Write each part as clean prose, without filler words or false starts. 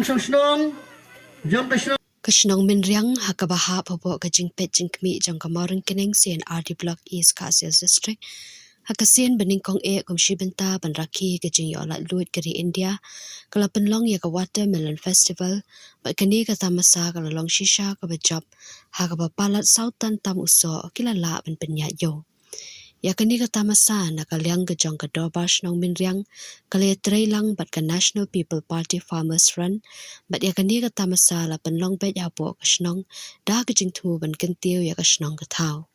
song snong jom ka snong Kashnong Minriang Hakabaha Pabo Kajing Pet Jingkmi Jang Kamaran Keneng Sien RD Block East Kasils District Hakasien Bening Kong E Kum Shibenta Banraki Kajing Yola Luit Kari India Kala Penlong Ya Watermelon Festival Bat Kani Katamasa Kala Long Shisha Kabajab Hakabapalat Sautan Tam Uso Kila La Ben Penyat Yo Ya kani katamasa nakaliang kajong kadobash nong Minriang kali trailang bat ka National People Party Farmers Run bat ya kani katamasa la penlong bet ya po kasnong da kajing tu ban kentiu ya kasnong katau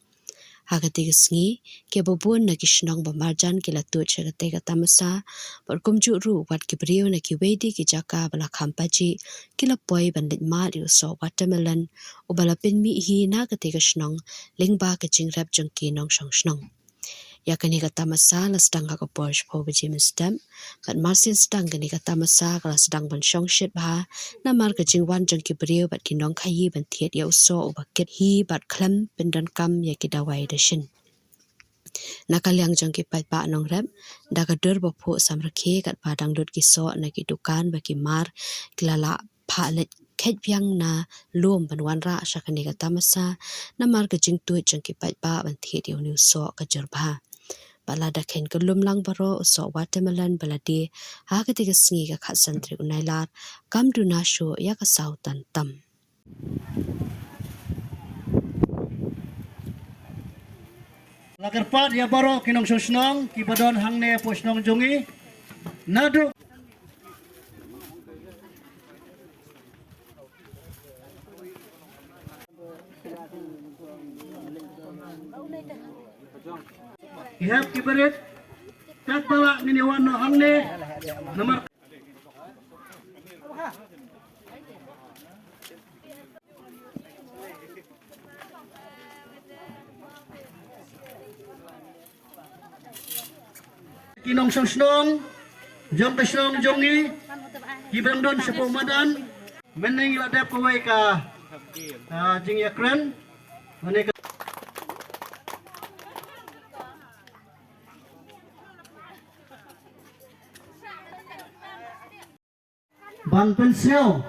hagati kasngi ke bobun na kisnong bamarjan kila tu chagate katamasa bat kumju ru wat kibriyo na kiwedi ki jaka bala kampaji kila poi ban litma yu so watermelon ubala pinmi hi na kate kasnong lingba kajing rap jongki nong shong snong Ya kani kata masa la sedang ka Porsche po biji stem but marsin sedang kani kata masa la sedang ban shong shit ba na mar ka jingwan jong ki brio bat kinong khayi ban thiet ya uso ubaket hi bat klam pindan kam ya ki dawai da shin nakaliang jong ki pat ba nong rep da ka dur bo pho samrakhe kat padang dut ki so na ki dukan ba ki mar klala pha let khet piang na lom ban wan ra sha kani kata masa na mar ka jing tu jong ki pat ba ban thiet ya ni so ka jur ba balada ken kelum lang baro so watermelon baladi ha ketika sengi ka khat santri unailar kam duna sho ya ka sautan tam lagar pat ya baro kinong song snong ki badon hangne po snong jongi nadu Ihap kibarit kat bawa niniwan no hangne nomor kinong song snong jom ka snong jongi kibrang don sa pumadan meneng ladap kawai ka jing yakran manika ban pensel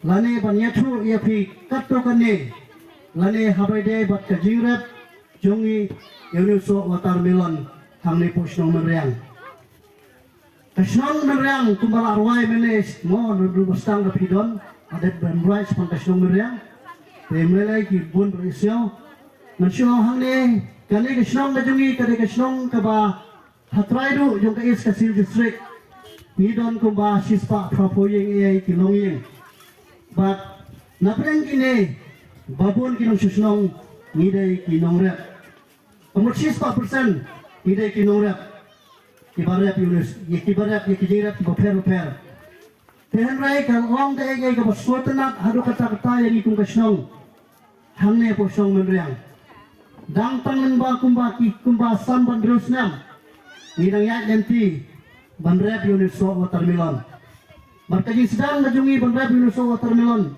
lani ban yathu ya phi katto kane lani habaide bat ka jingrap jongi yunu so watermelon hamne pusnong menriang kasnong menriang kumbala arwai menes mo nu bastang ka pidon adet ban rice pan kasnong menriang temelai ki bun risyo mansyo hangne kane kasnong ka jongi kane kasnong ka ba hatraidu jong ka is kasil district Nidon kumba sispa prapoyeng ay kilonging. But napreng kini babon kinong susnong ngiday kinong rep. Amot sispa persen ngiday kinong rep. Kibarep yunus, kibarep yakijirep kibaper. Tehen ray kang ong day ay kabaswatanat hado kata-kata yang ikong kasnong. Hangne po siyong menriang. Dang tangan ba kumba samban terus nam. Ngidang yak nanti banrep unit so watermelon. Markajing sedang najungi banrep unit so watermelon.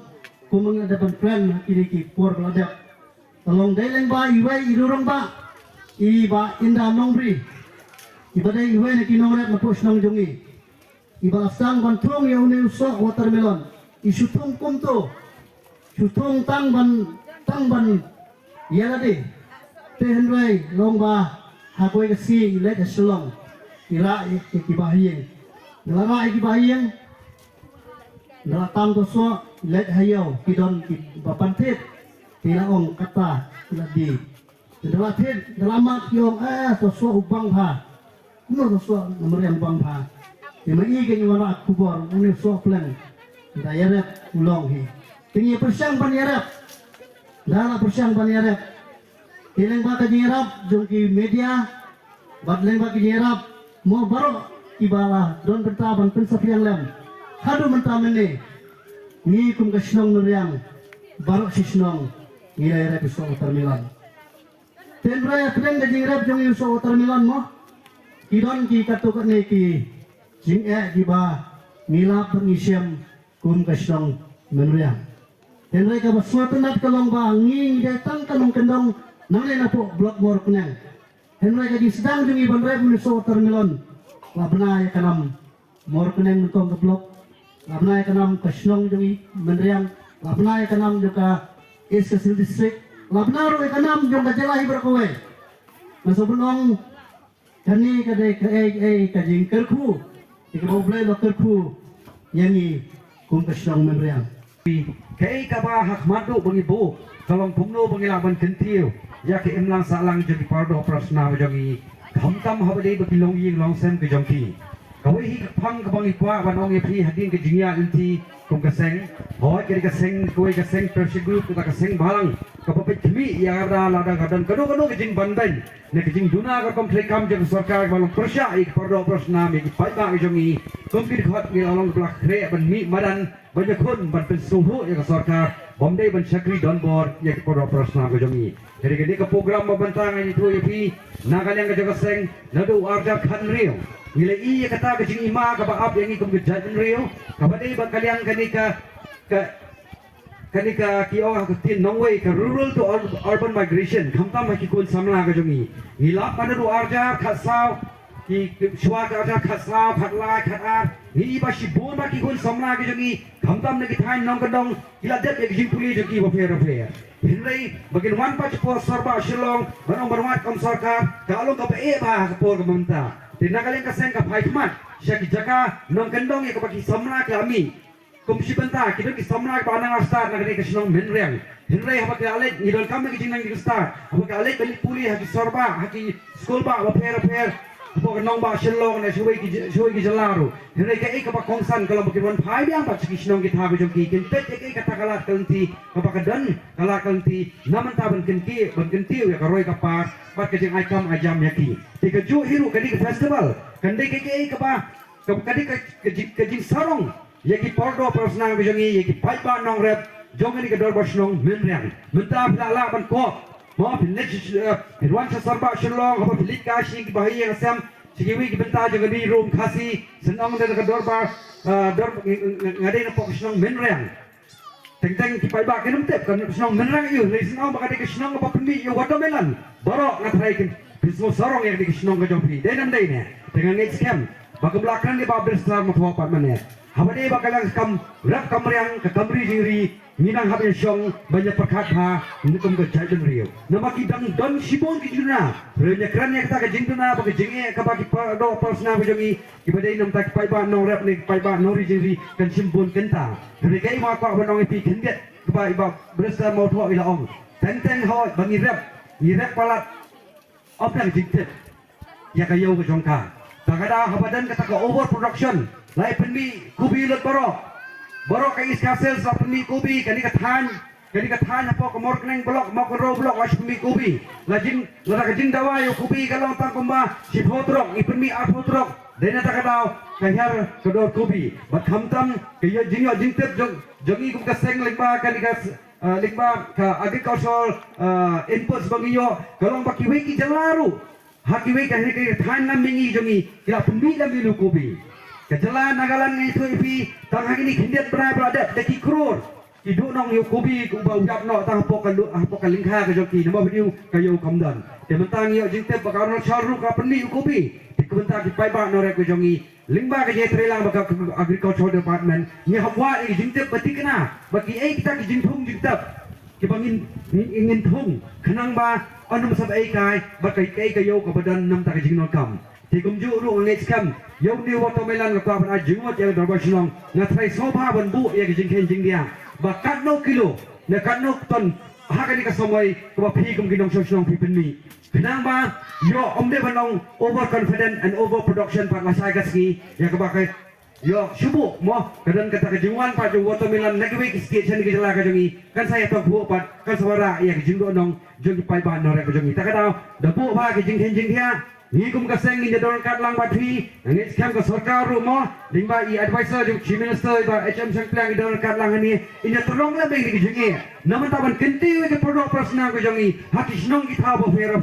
Kumang ada banpren kini ki por ladap. Tolong daileng ba iway irurong ba. Iba inda nongbri. Iba day iway na kinongrep na push nong jungi. Iba asang bantung ya unit so watermelon. Isutung kumto. Sutung tangban yalade. Tehenray long ba hakoy kasi ilet asulong. Ira ikibahiyeng Nalara ikibahiyeng Nalatang koso let hayaw Kidon bapantit Tinaong kata Ladi Nalatit Nalamat yung Soso ubang ha Ano soso Namariang ubang ha Maiging yung wala at kubor Ano so plan Dayaret ulong hi Tingi persyang panyaret Dala persyang panyaret Tilang ba kanyarap Jung ki media Badlang ba kanyarap Mo baru ibala don bertaban pensapiang lem hadu mentamene ni kum kasnong nuriang baru sisnong ni era piso watermelon ten raya tren de jingrap jong yuso watermelon mo kidon ki katukot ne ki jing di ba nila pengisyam kum kasnong menuriang ten raya ka baswatanat kalong ba ngi datang kanong kendong nang na po block more kunang Henry kadi sedang jungi banrep menuso watermelon. Labna ya kanam mor kuneng nukong keblok. labna ka nam kasnong jongi menriang labna ka nam joka East Kasil District labna ro ka nam jong kajala hibar kowe masubnong kani kadai ka jing kerku ikaw boleh lo kerku yangi kum kasnong menriang kay kaba hakmado bangi bo kalong pumno bangi laban kentiu ya ke imlang salang jadi pardo prasna jangi hamtam habade bakilong ying long sem ke jongki kawai hi phang ka bangi kwa banong ye phi hadin ke jingya inti kum ka seng hoy ke ka seng koi ka seng persi group ka seng balang ka papai thmi ya da lada gadan kado kado ke jing bandan ne ke jing duna ka kom trekam je sarkar balong persya ik pardo prasna me ki pai ba ke jongi kom ki khat ni along blak re ban mi madan banyak kun ban pen suhu ya ka sarkar bomdai ban sakri don bor ya ke pardo prasna ke jongi jadi ke ka program mabantang ni tu ye phi nagalang ka jaga seng nadu arja khan rio nilai iya kata ke jing ima ka baap yang ikum ke jajan rio kabadai ba kaliang kanika ki oh ka tin nongway ka rural to urban migration khamta ma ki kun samla ka jongi nilap mana du arja khasau ki shwa ka arja khasau phatla khatar ni ba shi bon ma ki kun samla ka jongi khamtam ne ki thain nong ka dong ila det ek jing puli joki ba fair hinrei bagin wan pa po sarba shilong banong barwat kam sarkar kalong ka ba e ba ka por ka mamta tinagaling ka seng ka phaitmat siya ki jaka nong kendong ye ka baki samla ka ami kumsi benta kita ki samla ka anang star na ka sinong menreng hinrei haba ka alet ngidol kam na ki jinang ki star haba ka alet balik puli ha ki sorba ha ki school ba ba fair haba ka nong ba shilong na shuai ki jalaru hinrei ka ka ba kongsan kalau baki wan phai biang ba ki sinong ki thabe jong ki kin pet ek ka takala kanti ka ba ka dan kala kanti naman ta ban kanti ya ka roi ka par bat ke jing aikam ajam yaki tika ju hiru kadi ke festival kandai ke ba kadi ke jing sarong yaki pordo persnang bijongi yaki paipa nong rep jongani ke dor bosnong menriang menta pala ban ko mo pinech pirwan sa sarba shlong haba pilit kashi ki bahi yang sam sigiwi ki benta jogani room khasi senong de ke dor ba dor ngade na poknong menriang teng ki paiba ke numtep kan snong menrang yu lesnong ba kadi ke snong ba pemi yu watermelon borok na trai Bismo sarong yang di kisnong ka jompi. Denam day ne. Dengan next camp. Baka belakang ni ba bersar mo thwa pat mane. Habade ba kalang kam rap kamriang ka kamri jiri minang habin syong banyak perkat ha nikum ka jajan rio. Nama kidang don sibon ki juna. Renya kran ya kata ka jingduna ba ka jinge ka ba ki do persna ba jongi. Ibadai nam tak pai ba no rap ni pai ba no jiri kan simbon kenta. Dari kai ma ka banong ipi kendet ka ba iba bersar mo thwa ila ong. Teng ho bangi rap. Ni rap palat oplang jingtet ya kayo ke jongka tagada habadan kata ka overproduction lai penmi kubi lut borok ka iskasel sa penmi kubi kani ka than apa ka morkneng blok mo ka ro blok was penmi kubi lajin lada ka jing dawa yo kubi kalong tang kumba si photrok i penmi a photrok dena tagadaw kahar kedor kubi bat khamtam kayo jingtet jongi kum ka seng lengba kani ka lingba ka agricultural inputs bangiyo kalong bakiwe ki jalaru hakiwe ka hiri than lam mingi jongi kila pembi lam bilu kobi ka jala nagalan ngai tu ipi tang hagini khindet bra ada deki kror idu nong yo kobi ku ba udap no tang poka lingkha ka joki namo video kayo kamdan te mentang yo jinte bakarno charu ka pendi kobi dikumenta ki pai ba no re ku jongi lingba ka je trelang baka agricultural department ni hawwa ni jinte batikna baki kita ki jinthung jintap ki bangin ingin thung khanang ba anum sab ai kai bakai kai kayo ka badan nam ta ka jingnon kam ti kumju ru next kam yo ni watermelon ka ban ajingot ya darba shlong na trai soba ban bu ya ki jingken jingdia bakat no kilo na kat no ton hakani ka somoi ka phi kum ginong shlong phi penmi kenang ba yo omde banong overconfident and overproduction pat masai gaski ya ka bakai yo shubu mo kadang kata kejungan pat jo watermelon nagwe ki skate chan ki jala ka jongi kan saya to bu pat kan sawara ya ki jingdo nong jongi pai ba no re ka jongi takadaw da bu ba ki jinghen jinghia ni kum ka seng ni don kat lang ba thi ngis kam ka sarkar ru mo lingba I advisor jo chief minister ba HM sang don kat lang ni inya tolong la beng ki jingi naman taban kenti we ke produk prasna ka jongi hati snong ki tha bo fair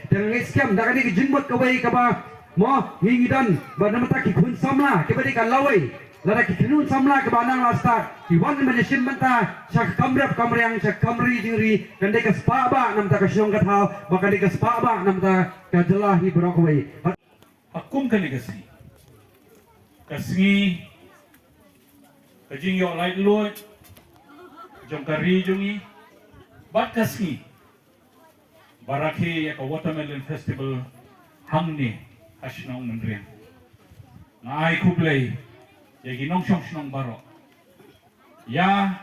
dan ngis kam da ka ki jingbot ka wei ka ba mo ngingidan ba namata ki khun samla ke bari ka lawai lada ki khinun samla ke banang lasta ki wan man sim banta sak kamrap kamriang sak kamri jingri kande ka spa ba namta ka syong ka thau ba kande ka spa ba namta ka jalahi brokawai akum kali kasi kajing yo light load jong kari jongi bat kasni baraki ya ka watermelon festival hamni asnong mendriang ngai kublai ya ginong song baro ya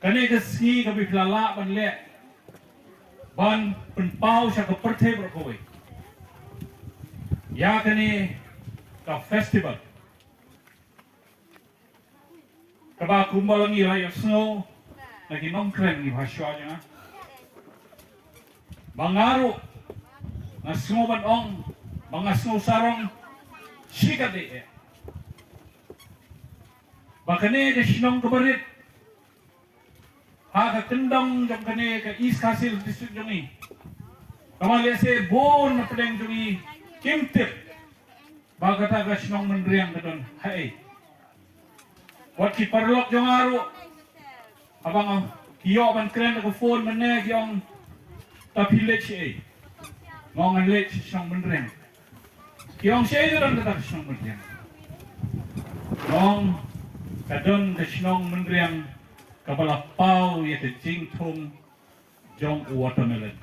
kane kasni ka biplala ban le ban penpau sa ka perthe bro ya kane ka festival kaba kumbalangi rayo snow lagi nongkren ni hasya nya bangaru na snow ban ong mga snow sarong sikade bakane ke sinong kabarit ha ka kendong jom kane ka East Castle district jongi kamali se bon na pedeng jongi kimtip bagata ka sinong mendriang kadon hai wat ki parlok jong aru abang kiyo ban kren ko phone mane gyong tapilech ngong lech sinong mendriang kyong siya ito lang tatak sinong mendriang ngong kadon ka sinong mendriang kabalapaw yate jingtong jong watermelon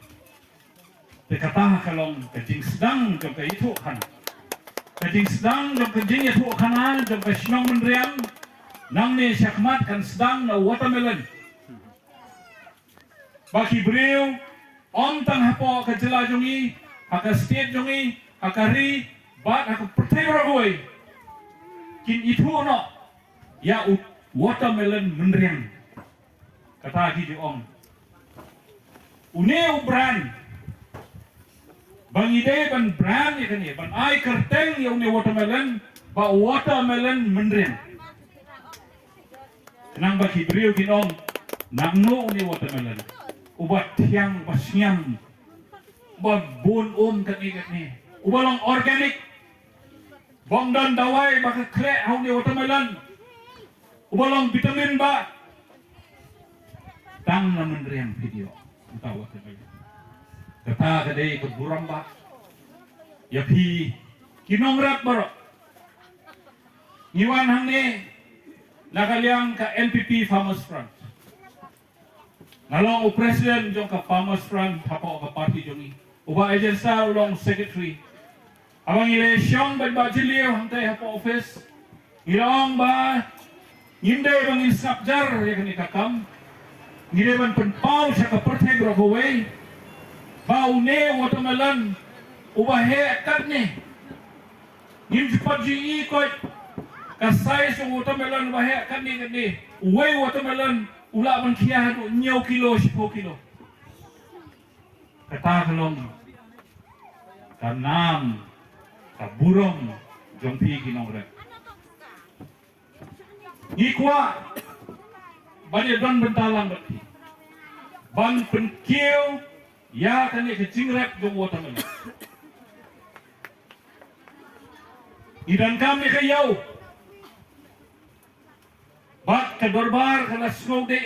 te kataha kalong ka jing sedang jong ka itu kana ka jing sedang jong ka jing itu kana jong ka sinong mendriang nang ni syakmat kan sedang na watermelon baki beriu om tang hapo ka jela jongi haka state jongi hakari bat haka pertera goi kin itu no ya watermelon mendriang kata di om une ubran bang ide ban brand ya kan ya ban ai kerteng ya une watermelon ba watermelon mendriang nang baki beriu kin om nang no une watermelon ubat tiang pasyam ubat bon kan ikat ni ubalong organic bong dan dawai baka klek hau ni watermelon ubalong vitamin ba tang na mendriang video entah watermelon kata kadai keburam ba ya pi kinong rat baro ngiwan hang ni nakaliang ka NPP Farmers Front nalong o president jong ka Farmers Front hapo ka party jongi uba agensa ulong secretary abang eleksyon ba jiliw hangtay hapo office ilong ba nginde bang insapjar ya kani kakam ngide ban penpau sa ka perthe grogoway baune watermelon uba he karne ngim cepat ji ikot kasai sa watermelon uba he karne uwe watermelon ula man kia hadu nyaw kilo 10 kilo kata kalong kanam kaburong jongpi ginong rek ikwa banyak don bentalang berti ban penkiu ya kan ke jingrek jong watermelon idan kami ke yau bak ke dorbar kana snow de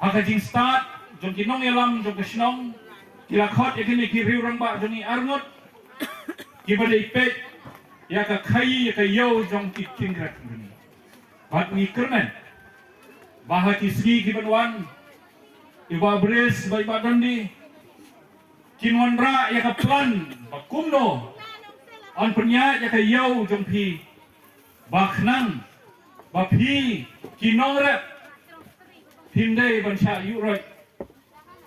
haka jing start jong kinong elam jong kesnong kila khot ekini ki riurang ba jong ni arngot ki bade ipet ya ka khai ya ka yau jong ki jingrek ni bat ni kermen bahaki sgi ki banwan iba bres bai badan di kinwan ra ya ka plan bakumno an penya ya ka yau jong pi baknang bapi kinong rep hindai bansha yurai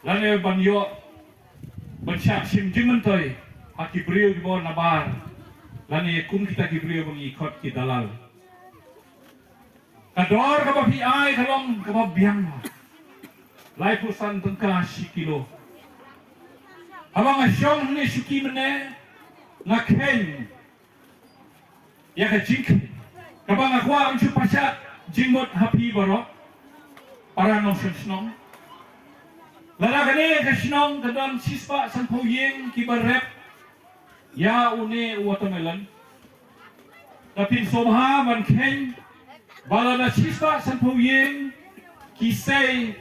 lane banyo bansha simjiman toy haki brio di bawah nabar lane kum kita ki brio bangi khot ki dalal kador ka bapi ai kalong ka biang lai pusan tengka 10 kilo abang asyong ni suki mene ngaken ya ka jink kabang akwa ang supasat jingmot happy baro para nong senong lala kani kasnong kadon sispa san poyeng kibarep ya une watermelon tapi sobha man ken bala na sispa san poyeng kisay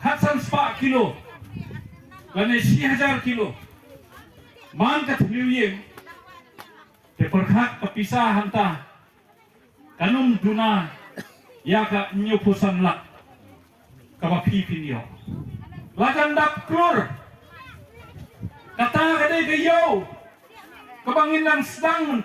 hatsan spa kilo lane 1000 kilo man ka tliuyeng te perkhat papisah hanta kanum duna ya ka nyupusan lak kaba pipinyo lakan dap klur kata kadai kayo kabangin ng sedang